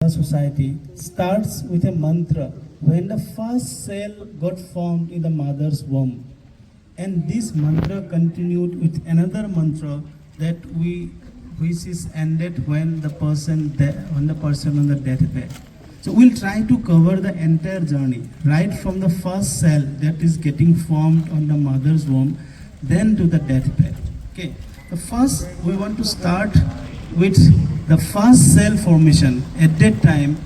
Society starts with a mantra when the first cell got formed in the mother's womb. And this mantra continued with another mantra which is ended when the person on the deathbed. So we'll try to cover the entire journey, right from the first cell that is getting formed on the mother's womb, then to the deathbed. Okay. The first we want to start with the first cell formation. At that time,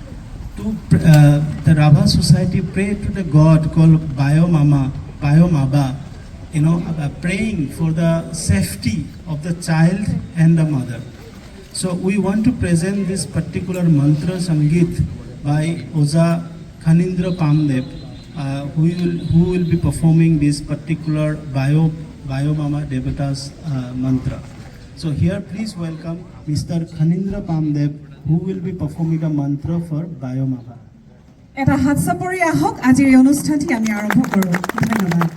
the Rabha society prayed to the god called Bayomaba, praying for the safety of the child and the mother. So we want to present this particular mantra Sangeet by Oza Khanindra Pamdev, who will be performing this particular Bayomama Devata's mantra. So here please welcome Mr. Khanindra Pamdev, who will be performing the mantra for Bayomama. এটা হাত চাপৰি আহক আজিৰ এই অনুষ্ঠানটি আমি আৰম্ভ কৰোঁ ধন্যবাদ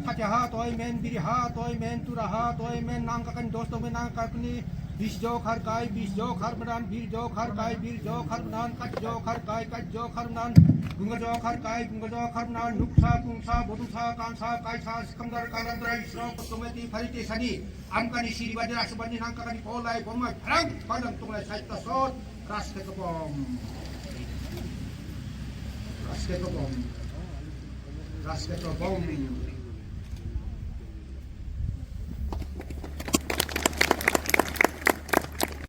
Kacaha toy men biriha toy men turaha toy men nangkakan dosto men nangkakni bisjo khar kai bisjo khar banan birjo khar kai birjo khar banan katjo khar kai katjo khar banan gungajo khar kai gungajo khar banan nuksa kungsa bodumsa kansa kaisa skandar kalandra isro kotometi fariti sani amkani siri badira subani nangkakani polai bomai rang padang tunglai saita sot raske kopom raske kopom